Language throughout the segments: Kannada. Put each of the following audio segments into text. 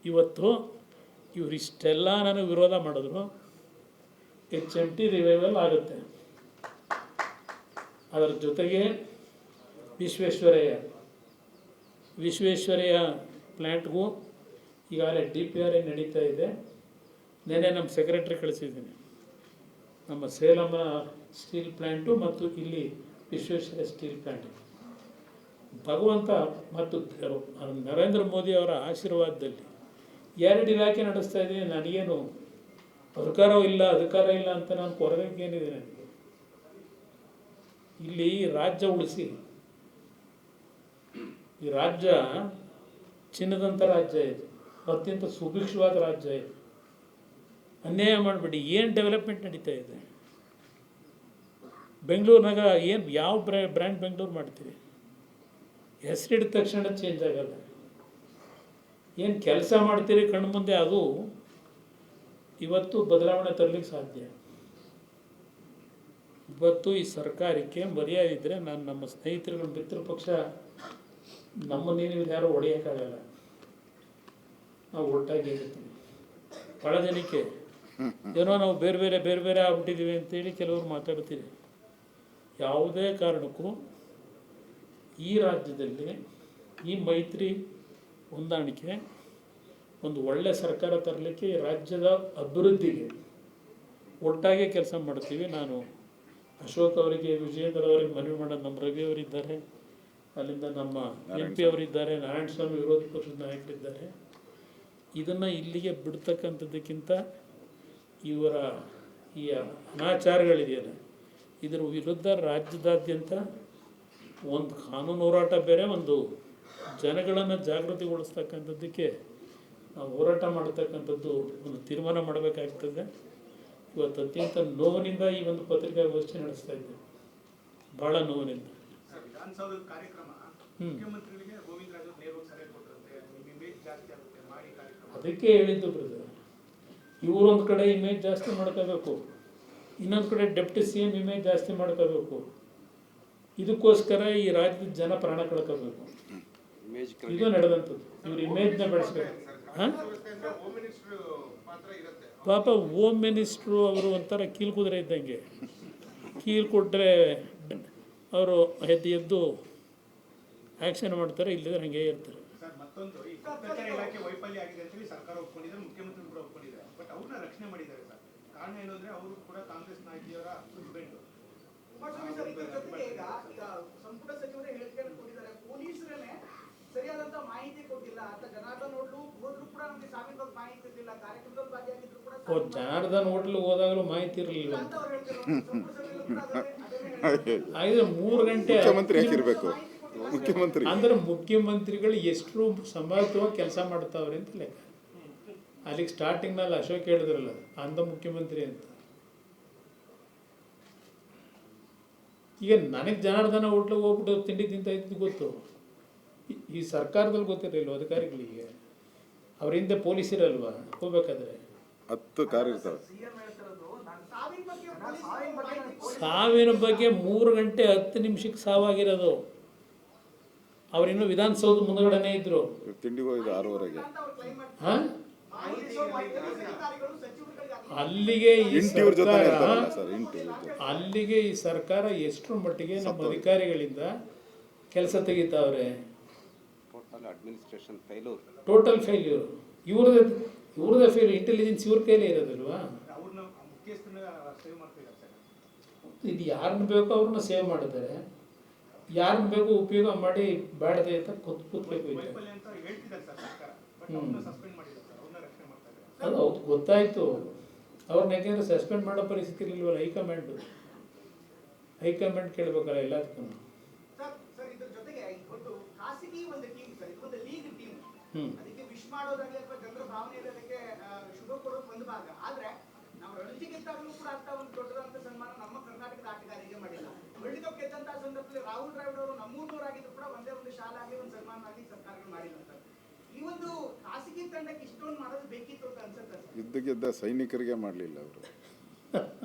ಇವತ್ತು ಇವರಿಷ್ಟೆಲ್ಲ ನನಗೆ ವಿರೋಧ ಮಾಡಿದ್ರು. HMT ರಿವೈವಲ್ ಆಗುತ್ತೆ. ಅದರ ಜೊತೆಗೆ ವಿಶ್ವೇಶ್ವರಯ್ಯ ಪ್ಲ್ಯಾಂಟ್ಗೂ ಈಗಾಗಲೇ DPRA ನಡೀತಾ ಇದೆ. ನೆನ್ನೆ ನಮ್ಮ ಸೆಕ್ರೆಟ್ರಿ ಕಳಿಸಿದ್ದೀನಿ. ನಮ್ಮ ಸೇಲಂ ಸ್ಟೀಲ್ ಪ್ಲ್ಯಾಂಟು ಮತ್ತು ಇಲ್ಲಿ ವಿಶ್ವೇಶ್ವರಯ್ಯ ಸ್ಟೀಲ್ ಪ್ಲ್ಯಾಂಟ್. ಭಗವಂತ ಮತ್ತು ನರೇಂದ್ರ ಮೋದಿ ಅವರ ಆಶೀರ್ವಾದದಲ್ಲಿ 2 ಇಲಾಖೆ ನಡೆಸ್ತಾ ಇದ್ದೀನಿ. ನನಗೇನು ಅಧಿಕಾರ ಇಲ್ಲ ಅಂತ ನಾನು ಕೊರಗೇನಿದೆ ನನಗೆ. ಇಲ್ಲಿ ರಾಜ್ಯ ಉಳಿಸಿ, ಈ ರಾಜ್ಯ ಚಿನ್ನದಂಥ ರಾಜ್ಯ ಇದೆ, ಅತ್ಯಂತ ಸುಭಿಕ್ಷವಾದ ರಾಜ್ಯ ಇದೆ. ಅನ್ಯಾಯ ಮಾಡಿಬಿಡಿ. ಏನು ಡೆವಲಪ್ಮೆಂಟ್ ನಡೀತಾ ಇದೆ ಬೆಂಗಳೂರಿನಾಗ? ಏನು ಯಾವ ಬ್ರ್ಯಾಂಡ್ ಬೆಂಗಳೂರು ಮಾಡ್ತೀರಿ? ಹೆಸರಿಡಿದ ತಕ್ಷಣ ಚೇಂಜ್ ಆಗಲ್ಲ. ಏನು ಕೆಲಸ ಮಾಡ್ತೀರಿ ಕಣ್ಣು ಮುಂದೆ, ಅದು ಇವತ್ತು ಬದಲಾವಣೆ ತರಲಿಕ್ಕೆ ಸಾಧ್ಯ. ಇವತ್ತು ಈ ಸರ್ಕಾರಕ್ಕೆ ಮರ್ಯಾದೆ ಇದ್ದರೆ, ನಾನು ನಮ್ಮ ಸ್ನೇಹಿತರುಗಳು ಮಿತ್ರ ಪಕ್ಷ ನಮ್ಮನ್ನೇನು ಯಾರು ಹೊಡೆಯೋಕ್ಕಾಗಲ್ಲ, ನಾವು ಒಟ್ಟಾಗಿ ಇರ್ತೀವಿ. ಭಾಳ ಜನಕ್ಕೆ ಏನೋ ನಾವು ಬೇರೆ ಬೇರೆ ಆಗ್ಬಿಟ್ಟಿದ್ದೀವಿ ಅಂತೇಳಿ ಕೆಲವರು ಮಾತಾಡ್ತೀವಿ. ಯಾವುದೇ ಕಾರಣಕ್ಕೂ ಈ ರಾಜ್ಯದಲ್ಲಿ ಈ ಮೈತ್ರಿ ಹೊಂದಾಣಿಕೆ ಒಂದು ಒಳ್ಳೆಯ ಸರ್ಕಾರ ತರಲಿಕ್ಕೆ, ಈ ರಾಜ್ಯದ ಅಭಿವೃದ್ಧಿಗೆ ಒಟ್ಟಾಗಿ ಕೆಲಸ ಮಾಡ್ತೀವಿ. ನಾನು ಅಶೋಕ್ ಅವರಿಗೆ, ವಿಜಯೇಂದ್ರ ಅವರಿಗೆ ಮನವಿ ಮಾಡೋದು, ನಮ್ಮ ರವಿ ಅವರಿದ್ದಾರೆ, ಅಲ್ಲಿಂದ ನಮ್ಮ MP ಅವರಿದ್ದಾರೆ, ನಾರಾಯಣ ಸ್ವಾಮಿ ವಿರೋಧ ಪಕ್ಷದ ನಾಯಕರಿದ್ದಾರೆ. ಇದನ್ನು ಇಲ್ಲಿಗೆ ಬಿಡ್ತಕ್ಕಂಥದ್ದಕ್ಕಿಂತ ಇವರ ಈ ಅನಾಚಾರಗಳಿದೆಯಲ್ಲ, ಇದರ ವಿರುದ್ಧ ರಾಜ್ಯದಾದ್ಯಂತ ಒಂದು ಕಾನೂನು ಹೋರಾಟ ಬೇರೆ, ಒಂದು ಜನಗಳನ್ನು ಜಾಗೃತಿಗೊಳಿಸ್ತಕ್ಕಂಥದ್ದಕ್ಕೆ ನಾವು ಹೋರಾಟ ಮಾಡ್ತಕ್ಕಂಥದ್ದು ಒಂದು ತೀರ್ಮಾನ ಮಾಡಬೇಕಾಗ್ತದೆ. ಇವತ್ತು ಅತ್ಯಂತ ನೋವಿನಿಂದ ಈ ಒಂದು ಪತ್ರಿಕಾಗೋಷ್ಠಿ ನಡೆಸ್ತಾ ಇದ್ದೇವೆ, ಭಾಳ ನೋವಿನಿಂದ. ಅದಕ್ಕೆ ಹೇಳಿದ್ದು ಬ್ರದರ್, ಇವರೊಂದು ಕಡೆ ಇಮೇಜ್ ಜಾಸ್ತಿ ಮಾಡ್ಕೋಬೇಕು, ಇನ್ನೊಂದು ಕಡೆ ಡೆಪ್ಟಿ CM ಇಮೇಜ್ ಜಾಸ್ತಿ ಮಾಡ್ಕೋಬೇಕು. ಇದಕ್ಕೋಸ್ಕರ ಈ ರಾಜ್ಯದ ಜನ ಪ್ರಾಣ ಕಳ್ಕೋಬೇಕು. ಇದು ನಡೆದಂಥದ್ದು. ಇವ್ರ ಇಮೇಜ್ನ ಬೆಳೆಸ್ಬೇಕು. ಹಾಂ, ಪಾಪ ಹೋಮ್ ಮಿನಿಸ್ಟ್ರು ಅವರು ಒಂಥರ ಕೀಲು ಕುದುರೆ ಇದ್ದಂಗೆ. ಕೀಲು ಕೊಟ್ಟರೆ ಅವರು ಎದ್ದು ಆ್ಯಕ್ಷನ್ ಮಾಡ್ತಾರೆ, ಇಲ್ಲದ್ರೆ ಹಾಗೆ ಇರ್ತಾರೆ. ಮತ್ತೊಂದು ಈ ಗುಪ್ತಚರ ಇಲಾಖೆ ವೈಫಲ್ಯ ಆಗಿದೆ ಅಂತ ಹೇಳಿ ಸರ್ಕಾರ ಒಪ್ಕೊಂಡಿದ್ದಾರೆ, ಮುಖ್ಯಮಂತ್ರಿ ಕೂಡ ಒಪ್ಕೊಂಡಿದ್ದಾರೆ. ಬಟ್ ಅವ್ರನ್ನ ರಕ್ಷಣೆ ಮಾಡಿದ್ದಾರೆ ಸರ್. ಕಾರಣ ಏನಂದ್ರೆ ಅವರು ಕೂಡ ಕಾಂಗ್ರೆಸ್ ನಾಯಕಿಯವರ ಹಸ್ಬೆಂಡ್. ಸಂಪುಟ ಸಚಿವರೇ ಹೇಳಿಕೆಯನ್ನು ಕೊಟ್ಟಿದ್ದಾರೆ, ಪೊಲೀಸರೇ ಸರಿಯಾದಂತ ಮಾಹಿತಿ ಕೊಟ್ಟಿಲ್ಲ ಅಂತ. ಜನಾರ್ದನ್ ಹೋಟ್ಲು ಹೋದ್ರು ಕೂಡ ನಮಗೆ ಸಾವಿರದ ಮಾಹಿತಿ ಇರಲಿಲ್ಲ, ಕಾರ್ಯಕ್ರಮದಲ್ಲಿ ಭಾಗಿಯಾಗಿದ್ರು ಕೂಡ. ಜನಾರ್ದನ್ ಹೋಟ್ಲು ಹೋದಾಗಲೂ ಮಾಹಿತಿ ಇರಲಿಲ್ಲ ಅಂತ ಅವ್ರು ಹೇಳ್ತಾರೆ. 3 ಗಂಟೆ ಮುಖ್ಯಮಂತ್ರಿ ಆಗಿರ್ಬೇಕು. ಮುಖ್ಯಮಂತ್ರಿ ಅಂದ್ರೆ ಮುಖ್ಯಮಂತ್ರಿಗಳು ಎಷ್ಟು ಸಂಭಾವಿತವಾಗಿ ಕೆಲಸ ಮಾಡ್ತಾವ್ರೆ ಅಂತ ಲೆಕ್ಕ. ಅಲ್ಲಿಗೆ ಸ್ಟಾರ್ಟಿಂಗ್ನಲ್ಲಿ ಅಶೋಕ್ ಹೇಳಿದ್ರಲ್ಲ, ಅಂದ ಮುಖ್ಯಮಂತ್ರಿ ಅಂತ. ಈಗ ನನಗೆ ಜನಾರ್ದನ ಹೋಟ್ಲಿಗೆ ಹೋಗ್ಬಿಟ್ಟು ತಿಂಡಿ ತಿಂತ ಇದ್ದು ಗೊತ್ತು. ಈ ಸರ್ಕಾರದಲ್ಲಿ ಗೊತ್ತಿರಲಿಲ್ವ ಅಧಿಕಾರಿಗಳಿಗೆ? ಅವ್ರ ಹಿಂದೆ ಪೊಲೀಸ್ ಇರಲ್ವಾ ಹೋಗ್ಬೇಕಾದ್ರೆ? 10 ಕಾರ್ ಇರ್ತಾವೆ. ಸಾವಿನ ಬಗ್ಗೆ 3 ಗಂಟೆ 10 ನಿಮಿಷಕ್ಕೆ ಸಾವಾಗಿರೋದು. ಅವರಿನ್ನೂ ವಿಧಾನಸೌಧ ಮುಂದಗಡೆನೇ ಇದ್ರು. ತಿಂಡಿಗೆ ಹೋಗಿದ್ದು 6:30ಗೆ. ಅಲ್ಲಿಗೆ ಈ ಸರ್ಕಾರ ಎಷ್ಟರ ಮಟ್ಟಿಗೆ ನಮ್ಮ ಅಧಿಕಾರಿಗಳಿಂದ ಕೆಲಸ ತೆಗಿತಾವ್ರೆ. Total failure. ಇವ್ರದೇ ಫೇಲ್. ಇಂಟೆಲಿಜೆನ್ಸ್ ಇವ್ರ ಕೈಲೇ ಇರೋದಿಲ್ವಾ? ಇದು ಯಾರನ್ನ ಬೇಕೋ ಅವ್ರನ್ನ ಸೇವ್ ಮಾಡಿದ್ದಾರೆ, ಯಾರನ್ನ ಬೇಕೋ ಉಪಯೋಗ ಮಾಡಿ ಬೇಡದೆ ಅಂತ ಕೂತ್ಬೇಕು. ಅದು ಹೌದು, ಗೊತ್ತಾಯ್ತು. ಅವ್ರನ್ನ ಯಾಕೆಂದ್ರೆ ಸಸ್ಪೆಂಡ್ ಮಾಡೋ ಪರಿಸ್ಥಿತಿ ಇರಲಿಲ್ವಲ್ಲ ಹೈಕಮಾಂಡ್ ಕೇಳಬೇಕಲ್ಲ ಎಲ್ಲದಕ್ಕೂ. ರಾಹುಲ್ ದ್ರಾವಿಡ್ ಅವರು ನಮ್ಮೂರವರಾಗಿದ್ರು ಕೂಡ ಒಂದೇ ಒಂದು ಶಾಲಾ ಆಗಲಿ ಒಂದು ಸನ್ಮಾನ ಆಗಲಿ ಸರ್ಕಾರಗಳು ಮಾಡಿಲ್ಲ. ಈ ಒಂದು ಖಾಸಗಿ ತಂಡಕ್ಕೆ ಇಷ್ಟೊಂದು ಮಾಡೋದು ಬೇಕಿತ್ತು ಅಂತ ಅನ್ಸುತ್ತೆ. ಯುದ್ಧಗೆದ್ದ ಸೈನಿಕರಿಗೆ ಮಾಡಲಿಲ್ಲ ಅವರು.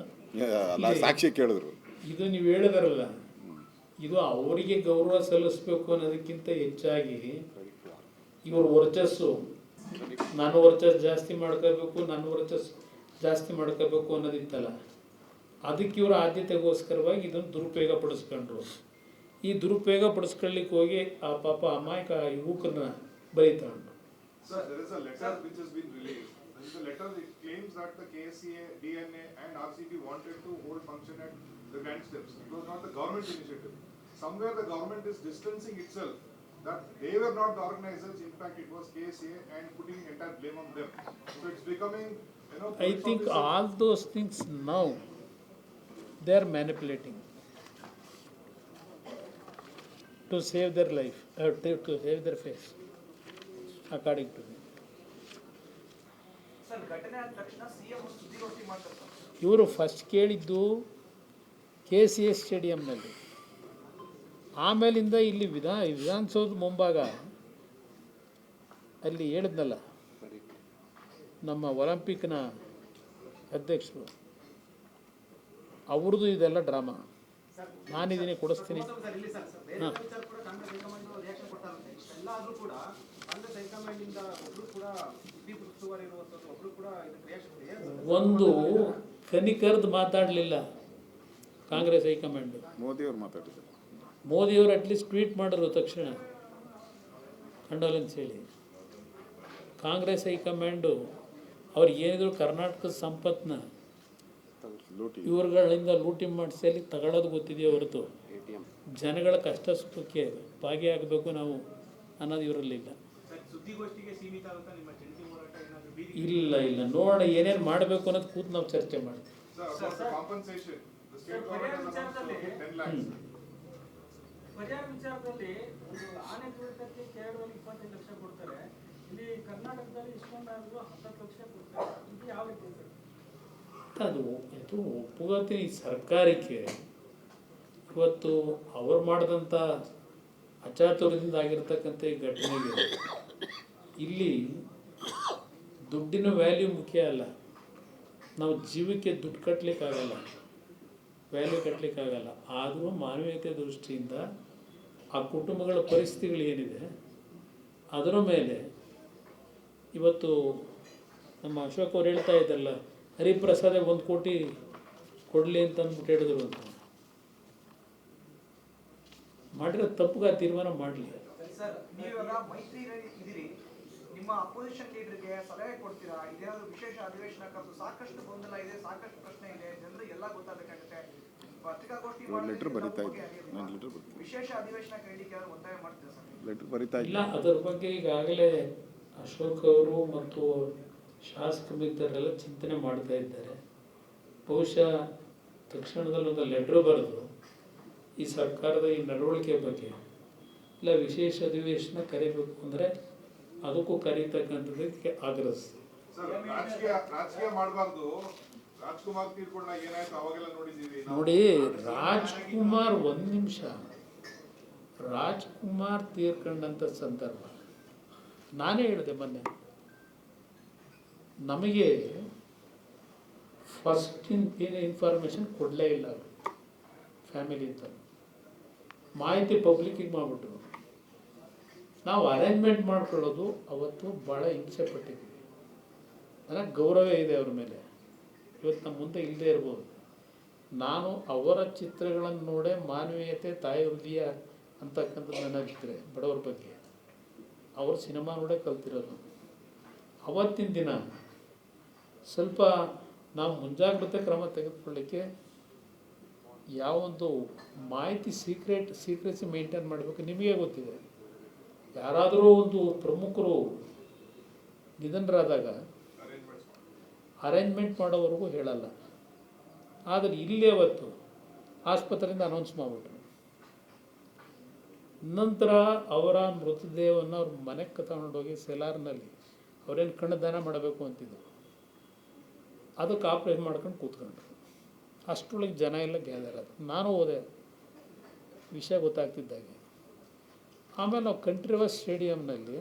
ಸಾಕ್ಷಿ ಕೇಳಿದ್ರು. ಇದು ನೀವು ಹೇಳಿದಾರಲ್ಲ, ಇದು ಅವರಿಗೆ ಗೌರವ ಸಲ್ಲಿಸಬೇಕು ಅನ್ನೋದಕ್ಕಿಂತ ಹೆಚ್ಚಾಗಿ ಇವ್ರ ವರ್ಚಸ್ಸು ನಾನು ವರ್ಚಸ್ ಜಾಸ್ತಿ ಮಾಡ್ಕೋಬೇಕು, ನಾನು ವರ್ಚಸ್ ಜಾಸ್ತಿ ಮಾಡ್ಕೋಬೇಕು ಅನ್ನೋದಿತ್ತಲ್ಲ, ಅದಕ್ಕೆ ಇವರು ಆದ್ಯತೆಗೋಸ್ಕರವಾಗಿ ಇದನ್ನು ದುರುಪಯೋಗ ಪಡಿಸ್ಕೊಂಡ್ರು. ಈ ದುರುಪಯೋಗ ಪಡಿಸ್ಕೊಳ್ಳಿಕ್ಕೆ ಹೋಗಿ ಆ ಪಾಪ ಅಮಾಯಕ ಯುವಕರನ್ನ ಬೈತಾಂಡ್ರು. Sir, there is a letter which has been released. In the letter, it claims that the KSCA, DNA, and RCB wanted to hold function at the Grand Steps. It was not the government initiative. Somewhere the government is distancing itself that they were not the organizers. In fact, it was KSCA and putting entire blame on them. So it's becoming, I think all those things now they are manipulating to save their life, to save their face, according to me. Sir, ಘಟನೆ ಆದ ತಕ್ಷಣ ಸಿಎಂ ಸುದ್ದಿಗೋಷ್ಠಿ ಮಾಡ್ತಾರೆ ಸರ್. ಇವರು ಫಸ್ಟ್ ಕೇಳಿದ್ದು KCA ಸ್ಟೇಡಿಯಂನಲ್ಲಿ, ಆಮೇಲಿಂದ ಇಲ್ಲಿ ವಿಧಾನಸೌಧ ಮುಂಭಾಗ ಅಲ್ಲಿ ಹೇಳಿದ್ನಲ್ಲ ನಮ್ಮ ಒಲಿಂಪಿಕ್ನ ಅಧ್ಯಕ್ಷರು, ಅವ್ರದ್ದು ಇದೆಲ್ಲ ಡ್ರಾಮಾ, ನಾನಿದ್ದೀನಿ ಕೊಡಿಸ್ತೀನಿ. ಹಾಂ, ಒಂದು ಕನಿಕರ್ದು ಮಾತಾಡಲಿಲ್ಲ ಕಾಂಗ್ರೆಸ್ ಹೈಕಮಾಂಡ್. ಮೋದಿಯವ್ರು ಮಾತಾಡಿದ್ದಾರೆ. ಮೋದಿಯವರು ಅಟ್ಲೀಸ್ಟ್ ಟ್ವೀಟ್ ಮಾಡಿದ್ರು ತಕ್ಷಣ ಕಂಡೋಲೆನ್ಸ್ ಹೇಳಿ. ಕಾಂಗ್ರೆಸ್ ಹೈಕಮಾಂಡು ಅವ್ರಿಗೆ ಏನಿದ್ರು ಕರ್ನಾಟಕದ ಸಂಪತ್ತನ್ನ ಲೂಟಿ ಇವ್ರುಗಳಿಂದ ಲೂಟಿ ಮಾಡಿಸಿ ಅಲ್ಲಿ ತಗೊಳ್ಳೋದು ಗೊತ್ತಿದೆಯೋ ಹೊರತು ಜನಗಳ ಕಷ್ಟ ಸುಖಕ್ಕೆ ಭಾಗಿಯಾಗಬೇಕು ನಾವು ಅನ್ನೋದು ಇವರಲ್ಲಿಲ್ಲ. ಇಲ್ಲ ಇಲ್ಲ, ನೋಡೋಣ ಏನೇನು ಮಾಡಬೇಕು ಅನ್ನೋದು ಕೂತು ನಾವು ಚರ್ಚೆ ಮಾಡ್ತೀವಿ. sir, about the compensation, the state government has announced 10 lakhs. ಪರಿಹಾರ ವಿಚಾರದಲ್ಲಿ ಆನೆ ತುಳಿತಕ್ಕೆ ಕೇರಳದಲ್ಲಿ 25 ಲಕ್ಷ ಕೊಡ್ತಾರೆ, ಇಲ್ಲಿ ಕರ್ನಾಟಕದಲ್ಲಿ ಇಸ್ಕೊಂಡಾದ್ರು 10 ಲಕ್ಷ ಕೊಡ್ತಾರೆ. ಇದು ಯಾವ ರೀತಿ ಇದೆ? ಅದು ಒಪ್ಪುಗತೀನಿ. ಸರ್ಕಾರಕ್ಕೆ ಇವತ್ತು ಅವ್ರು ಮಾಡಿದಂಥ ಅಚಾತುರ್ಯದಿಂದ ಆಗಿರ್ತಕ್ಕಂಥ ಈ ಘಟನೆಗೆ ಇಲ್ಲಿ ದುಡ್ಡಿನ ವ್ಯಾಲ್ಯೂ ಮುಖ್ಯ ಅಲ್ಲ. ನಾವು ಜೀವಕ್ಕೆ ದುಡ್ಡು ಕಟ್ಟಲಿಕ್ಕಾಗಲ್ಲ, ವ್ಯಾಲ್ಯೂ ಕಟ್ಟಲಿಕ್ಕಾಗಲ್ಲ. ಆದರೂ ಮಾನವೀಯತೆ ದೃಷ್ಟಿಯಿಂದ ಆ ಕುಟುಂಬಗಳ ಪರಿಸ್ಥಿತಿಗಳು ಏನಿದೆ ಅದರ ಮೇಲೆ ಇವತ್ತು ನಮ್ಮ ಅಶೋಕ್ ಅವ್ರು ಹೇಳ್ತಾ ಇದ್ದಲ್ಲ, ಹರಿಪ್ರಸಾದ 1 ಕೋಟಿ ಕೊಡಲಿ ಅಂತ ಅಂದ್ಬಿಟ್ಟು ಹೇಳಿದ್ರು ಅಂತ. ಮಾಡಿರೋ ತಪ್ಪುಗ ತೀರ್ಮಾನ ಮಾಡಲಿ. ಸರ್, ನೀವೆಲ್ಲ ಮೈತ್ರಿ ಇದ್ದೀರಿ, ನಿಮ್ಮ ಅಪೋಸಿಷನ್ ಲೀಡರ್ಗೆ ಸಲಹೆ ಕೊಡ್ತೀರಾ? ಇದೇನಾದ್ರು ವಿಶೇಷ ಅಧಿವೇಶನ ಕರೆದು ಸಾಕಷ್ಟು ಗೊಂದಲ ಇದೆ, ಸಾಕಷ್ಟು ಪ್ರಶ್ನೆ ಇದೆ, ಜನರಿಗೆ ಎಲ್ಲ ಗೊತ್ತಾಗಬೇಕಾಗುತ್ತೆ. ಪತ್ರಿಕಾಗೋಷ್ಠಿ ಲೆಟರ್ ಬರಿತಾ ಇದ್ದೆ, ನಾನು ಲೆಟರ್ ಬರ್ತೀನಿ. ವಿಶೇಷ ಅಧಿವೇಶನ ಕರೀಲಿಕ್ಕೆ ಯಾರು ಒತ್ತಾಯ ಮಾಡ್ತೀರಾ ಸರ್? ಲೆಟರ್ ಬರಿತಾ ಇಲ್ಲ, ಇಲ್ಲ. ಅದರ ಬಗ್ಗೆ ಈಗಾಗಲೇ ಅಶೋಕ್ ಅವರು ಮತ್ತು ಶಾಸಕ ಮಿತ್ರರೆಲ್ಲ ಚಿಂತನೆ ಮಾಡ್ತಾ ಇದ್ದಾರೆ. ಬಹುಶಃ ತಕ್ಷಣದಲ್ಲಿ ಒಂದು ಲೆಟ್ರ್ ಬರೆದು ಈ ಸರ್ಕಾರದ ಈ ನಡವಳಿಕೆ ಬಗ್ಗೆ ಇಲ್ಲ ವಿಶೇಷ ಅಧಿವೇಶನ ಕರಿಬೇಕು ಅಂದರೆ ಅದಕ್ಕೂ ಕರೀತಕ್ಕಂಥದ್ದಕ್ಕೆ ಆಗ್ರಹಿಸ್ತೀವಿ. Sir, ರಾಜಕೀಯ ಮಾಡಬಾರ್ದು. ರಾಜ್ಕುಮಾರ್ ತೀರ್ಕೊಂಡಾಗ ಏನಾಯ್ತು ಅವಾಗೆಲ್ಲ ನೋಡಿದ್ದೀವಿ ನಾವು. ನೋಡಿ, ರಾಜ್ಕುಮಾರ್ ಒಂದು ನಿಮಿಷ, ರಾಜ್ಕುಮಾರ್ ತೀರ್ಕೊಂಡಂಥ ಸಂದರ್ಭ ನಾನೇ ಹೇಳಿದೆ ಮೊನ್ನೆ, ನಮಗೆ ಫಸ್ಟ್ ಏನು ಇನ್ಫಾರ್ಮೇಷನ್ ಕೊಡಲೇ ಇಲ್ಲ ಅವರು ಫ್ಯಾಮಿಲಿ ಅಂತ ಮಾಹಿತಿ ಪಬ್ಲಿಕ್ಕಿಗೆ ಮಾಡಿಬಿಟ್ರು. ನಾವು ಅರೇಂಜ್ಮೆಂಟ್ ಮಾಡ್ಕೊಳ್ಳೋದು ಅವತ್ತು ಭಾಳ ಹಿಂಸೆ ಪಟ್ಟಿದ್ದೀವಿ. ನನಗೆ ಗೌರವ ಇದೆ ಅವ್ರ ಮೇಲೆ, ಇವತ್ತು ನಮ್ಮ ಮುಂದೆ ಇಲ್ಲದೆ ಇರ್ಬೋದು. ನಾನು ಅವರ ಚಿತ್ರಗಳನ್ನು ನೋಡೇ ಮಾನವೀಯತೆ, ತಾಯಿ ಹೃದಯ ಅಂತಕ್ಕಂಥದ್ದು ನನಗಿದ್ರೆ ಬಡವ್ರ ಬಗ್ಗೆ ಅವ್ರ ಸಿನಿಮಾ ನೋಡೇ ಕಲ್ತಿರೋದು. ಅವತ್ತಿನ ದಿನ ಸ್ವಲ್ಪ ನಾವು ಮುಂಜಾಗ್ರತೆ ಕ್ರಮ ತೆಗೆದುಕೊಳ್ಳಿಕ್ಕೆ ಯಾವೊಂದು ಮಾಹಿತಿ ಸೀಕ್ರೆಸಿ ಮೇಂಟೈನ್ ಮಾಡಬೇಕು. ನಿಮಗೆ ಗೊತ್ತಿದೆ, ಯಾರಾದರೂ ಒಂದು ಪ್ರಮುಖರು ನಿಧನರಾದಾಗ ಅರೇಂಜ್ಮೆಂಟ್ ಮಾಡೋವರೆಗೂ ಹೇಳಲ್ಲ. ಆದರೆ ಇಲ್ಲಿ ಅವತ್ತು ಆಸ್ಪತ್ರೆಯಿಂದ ಅನೌನ್ಸ್ ಮಾಡಿಬಿಟ್ರು. ನಂತರ ಅವರ ಮೃತದೇಹವನ್ನು ಅವ್ರ ಮನೆಗೆ ತಗೊಂಡೋಗಿ ಸೆಲಾರ್ನಲ್ಲಿ ಅವ್ರೇನು ಕಣ್ಣು ದಾನ ಮಾಡಬೇಕು ಅಂತಿದ್ರು, ಅದಕ್ಕೆ ಆಪ್ರೇಷನ್ ಮಾಡ್ಕೊಂಡು ಕೂತ್ಕೊಂಡ್ರು. ಅಷ್ಟರೊಳಗೆ ಜನ ಎಲ್ಲ ಗ್ಯಾದರ್ ಆದರು. ನಾನು ಹೋದೆ ವಿಷಯ ಗೊತ್ತಾಗ್ತಿದ್ದಾಗೆ. ಆಮೇಲೆ ನಾವು ಕಂಠೀರವ ಸ್ಟೇಡಿಯಂನಲ್ಲಿ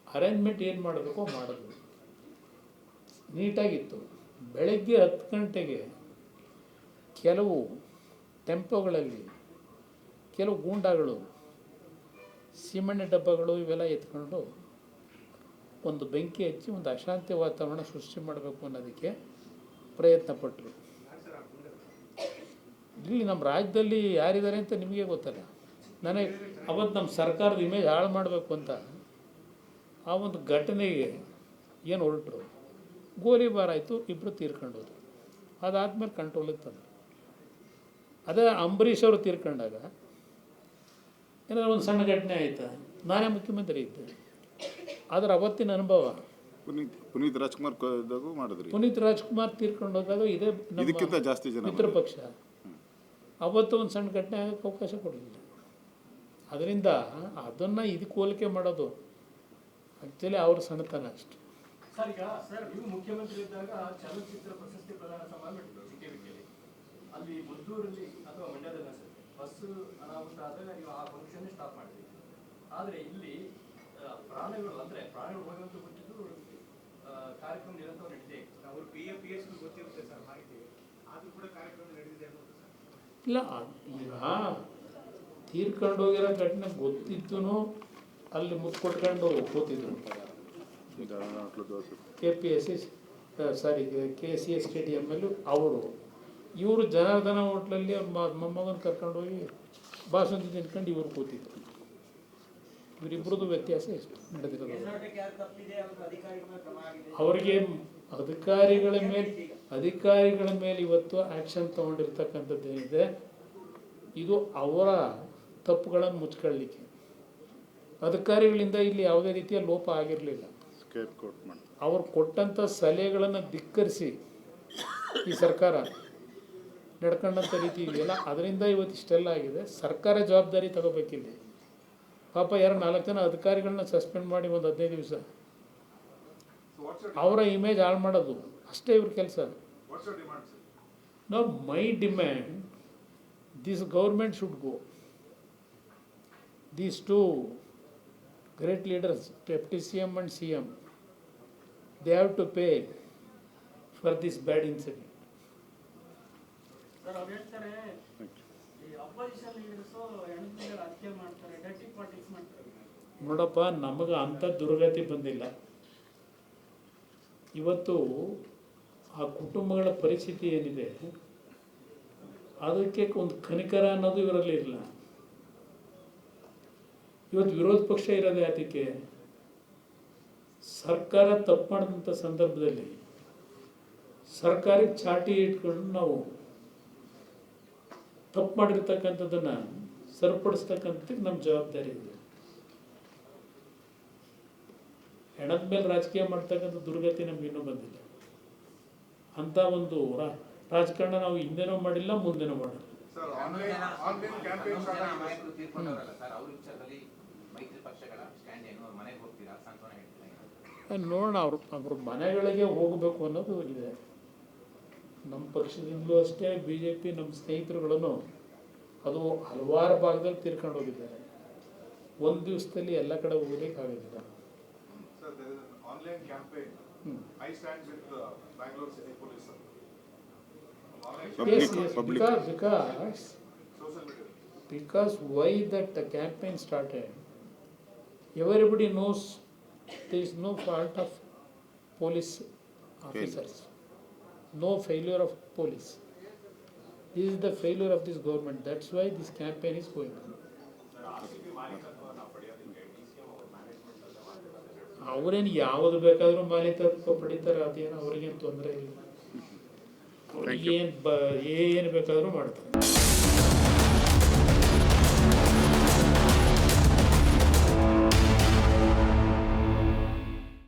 ಅರೇಂಜ್ಮೆಂಟ್ ಏನು ಮಾಡಬೇಕೋ ಮಾಡಿದ್ವಿ, ನೀಟಾಗಿತ್ತು. ಬೆಳಗ್ಗೆ 10 ಗಂಟೆಗೆ ಕೆಲವು ಟೆಂಪೋಗಳಲ್ಲಿ ಕೆಲವು ಗೂಂಡಾಗಳು ಸಿಮೆಂಟ್ ಡಬ್ಬಗಳು ಇವೆಲ್ಲ ಎತ್ಕೊಂಡು ಒಂದು ಬೆಂಕಿ ಹಚ್ಚಿ ಒಂದು ಅಶಾಂತಿ ವಾತಾವರಣ ಸೃಷ್ಟಿ ಮಾಡಬೇಕು ಅನ್ನೋದಕ್ಕೆ ಪ್ರಯತ್ನ ಪಟ್ಟರು. ಇಲ್ಲಿ ನಮ್ಮ ರಾಜ್ಯದಲ್ಲಿ ಯಾರಿದ್ದಾರೆ ಅಂತ ನಿಮಗೆ ಗೊತ್ತಲ್ಲ. ನನಗೆ ಅವತ್ತು ನಮ್ಮ ಸರ್ಕಾರದ ಇಮೇಜ್ ಹಾಳು ಮಾಡಬೇಕು ಅಂತ ಆ ಒಂದು ಘಟನೆಗೆ ಏನು ಹೊರಟರು, ಗೋಲಿಬಾರ್ ಆಯಿತು, ಇಬ್ಬರು ತೀರ್ಕೊಂಡು ಹೋದರು. ಅದಾದಮೇಲೆ ಕಂಟ್ರೋಲಿಗೆ ತಂದರು. ಅದೇ ಅಂಬರೀಷ್ ಅವರು ತೀರ್ಕೊಂಡಾಗ ಏನಾದ್ರು ಒಂದು ಸಣ್ಣ ಘಟನೆ ಆಯಿತಾ, ನಾನೇ ಮುಖ್ಯಮಂತ್ರಿ ಇದ್ದೆ. ಆದರೆ ಅವತ್ತಿನ ಅನುಭವ ಪುನೀತ್ ರಾಜ್ಕುಮಾರ್ ಇದ್ದಾಗೂ ಮಾಡಿದ್ರಿ. ಪುನೀತ್ ರಾಜ್ಕುಮಾರ್ ತೀರ್ಕೊಂಡು ಹೋದಾಗ ಇದೇ ಇದಕ್ಕಿಂತ ಜಾಸ್ತಿ ಜನ ಮಿತ್ರ ಪಕ್ಷ ಅವತ್ತು ಒಂದು ಸಣ್ಣ ಘಟನೆ ಆಗೋಕ್ಕೆ ಅವಕಾಶ ಕೊಡಲಿಲ್ಲ. ಅದರಿಂದ ಅದನ್ನು ಇದಕ್ಕೆ ಹೋಲಿಕೆ ಮಾಡೋದು ಆ್ಯಕ್ಚುಲಿ ಅವ್ರ ಸಣ್ಣತನ ಅಷ್ಟು. ಸರ್, ಈಗ ನೀವು ಮುಖ್ಯಮಂತ್ರಿ ಇದ್ದಾಗ ಚಲನಚಿತ್ರ ಪ್ರಶಸ್ತಿ ಪ್ರದಾನ ಸಮಾರಂಭ ಮಾಡಿದ್ರು ಸಿಟಿವಿಕೆಯಲ್ಲಿ. ಅಲ್ಲಿ ಮುದ್ದೂರಲ್ಲಿ ಅಥವಾ ಮಂಡ್ಯದಲ್ಲಿ ಅನ್ಸುತ್ತೆ ಬಸ್ ಅನಾಹುತ ಆದಾಗ ನೀವು ಆ ಫಂಕ್ಷನ್ ಸ್ಟಾಪ್ ಮಾಡಿದ್ರಿ. ಆದರೆ ಇಲ್ಲಿ ಪ್ರಾಣಿಗಳು ಹೋಗುವಂತ ಗೊತ್ತಿದ್ದು ಕಾರ್ಯಕ್ರಮ ನಿರಂತರ ನಡೀತೆ. ಅವರು PFPS ಗೊತ್ತಿರುತ್ತೆ ಸರ್ ಮಾಹಿತಿ, ಆದರೂ ಕೂಡ ಕಾರ್ಯಕ್ರಮ ನಡೆದಿದೆ ಅನ್ನೋದು ಸರ್. ಇಲ್ಲ, ಈಗ ತೀರ್ಕೊಂಡು ಹೋಗಿರೋ ಘಟನೆ ಗೊತ್ತಿದ್ದು ಅಲ್ಲಿ ಮುತ್ತು ಕೊಟ್ಕೊಂಡು ಕೂತಿದ್ರು. KCA ಸ್ಟೇಡಿಯಮ್ಮಲ್ಲಿ ಇವರು ಜನಾರ್ದನ ಹೋಟ್ಲಲ್ಲಿ ಅವ್ರ ಮೊಮ್ಮಗನ ಕರ್ಕೊಂಡೋಗಿ ಬಾಸುಂದಿ ತಿನ್ಕೊಂಡು ಇವ್ರು ಕೂತಿದ್ರು. ಇವರಿಬ್ಬರದು ವ್ಯತ್ಯಾಸ ಎಷ್ಟು ನಡೆದಿರೋದು. ಅವರಿಗೆ ಅಧಿಕಾರಿಗಳ ಮೇಲೆ ಇವತ್ತು ಆ್ಯಕ್ಷನ್ ತೊಗೊಂಡಿರ್ತಕ್ಕಂಥದ್ದು ಏನಿದೆ, ಇದು ಅವರ ತಪ್ಪುಗಳನ್ನು ಮುಚ್ಕೊಳ್ಳಿಕ್ಕೆ. ಅಧಿಕಾರಿಗಳಿಂದ ಇಲ್ಲಿ ಯಾವುದೇ ರೀತಿಯ ಲೋಪ ಆಗಿರಲಿಲ್ಲ. ಅವರು ಕೊಟ್ಟಂಥ ಸಲಹೆಗಳನ್ನು ಧಿಕ್ಕರಿಸಿ ಈ ಸರ್ಕಾರ ನಡ್ಕೊಂಡಂಥ ರೀತಿ ಇದೆಯಲ್ಲ, ಅದರಿಂದ ಇವತ್ತು ಇಷ್ಟೆಲ್ಲ ಆಗಿದೆ. ಸರ್ಕಾರ ಜವಾಬ್ದಾರಿ ತಗೋಬೇಕಿಲ್ಲ. ಪಾಪ 4 ಜನ ಅಧಿಕಾರಿಗಳನ್ನ ಸಸ್ಪೆಂಡ್ ಮಾಡಿ ಒಂದು 15 ದಿವಸ ಅವರ ಇಮೇಜ್ ಹಾಳು ಮಾಡೋದು ಅಷ್ಟೇ ಇವ್ರ ಕೆಲಸ. ನಾವು my demand this government should go. These two great leaders, Deputy CM and CM, they have to pay for this bad incident. Sir, ಅವ್ರು ಹೇಳ್ತಾರೆ ಈ ಅಪೋಸಿಷನ್ ಲೀಡರ್ಸು ಹೆಣ್ಣಿನ ರಾಜಕೀಯ ಮಾಡ್ತಾರೆ, ಡರ್ಟಿ ಪಾಲಿಟಿಕ್ಸ್ ಮಾಡ್ತಾರೆ. ನೋಡಪ್ಪ, ನಮಗೆ ಅಂಥ ದುರ್ಗತಿ ಬಂದಿಲ್ಲ. ಇವತ್ತು ಆ ಕುಟುಂಬಗಳ ಪರಿಸ್ಥಿತಿ ಏನಿದೆ ಅದಕ್ಕೆ ಒಂದು ಕನಿಕರ ಅನ್ನೋದು ಇವರಲ್ಲಿ ಇರಲ್ಲ. ಇವತ್ತು ವಿರೋಧ ಪಕ್ಷ ಇರೋದೇ ಅದಕ್ಕೆ. ಸರ್ಕಾರ ತಪ್ಪು ಮಾಡಿದಂಥ ಸಂದರ್ಭದಲ್ಲಿ ಸರ್ಕಾರಕ್ಕೆ ಚಾಟಿ ಇಟ್ಕೊಂಡು ನಾವು ತಪ್ಪು ಮಾಡಿರ್ತಕ್ಕಂಥದ್ದನ್ನು ಸರಿಪಡಿಸ್ತಕ್ಕಂಥದ್ದು ನಮ್ಮ ಜವಾಬ್ದಾರಿ ಇದೆ. ಹೆಣದ ಮೇಲೆ ರಾಜಕೀಯ ಮಾಡ್ತಕ್ಕಂಥ ದುರ್ಗತಿ ನಮ್ಗೆ ಇನ್ನೂ ಬಂದಿಲ್ಲ. ಅಂಥ ಒಂದು ರಾಜಕಾರಣ ನಾವು ಹಿಂದೆನೂ ಮಾಡಿಲ್ಲ, ಮುಂದೆನೂ ಮಾಡಿಲ್ಲ. ನೋಡೋಣ, ಅವ್ರ ಮನೆಗಳಿಗೆ ಹೋಗಬೇಕು ಅನ್ನೋದು ಇದೆ. ನಮ್ಮ ಪಕ್ಷದಿಂದಲೂ ಅಷ್ಟೇ, BJP ನಮ್ಮ ಸ್ನೇಹಿತರುಗಳನ್ನು ಅದು ಹಲವಾರು ಭಾಗದಲ್ಲಿ ತೀರ್ಕೊಂಡು ಹೋಗಿದ್ದಾರೆ. ಒಂದು ದಿವಸದಲ್ಲಿ ಎಲ್ಲ ಕಡೆ ಹೋಗ್ಲಿಕ್ಕಾಗೋದಿಲ್ಲ. Because why that campaign started, everybody knows there is no fault of police officers, no failure of police. This is the failure of this government. That's why this campaign is going on. ಅವರೇನು ಯಾವುದು ಬೇಕಾದರೂ ಮಾಲೀಕತ್ವ ಪಡಿತಾರೆ, ಅದೇನು ಅವ್ರಿಗೇನು ತೊಂದರೆ ಇಲ್ಲ. ಅವ್ರಿಗೆ ಏನು ಬೇಕಾದರೂ ಮಾಡ್ತಾರೆ.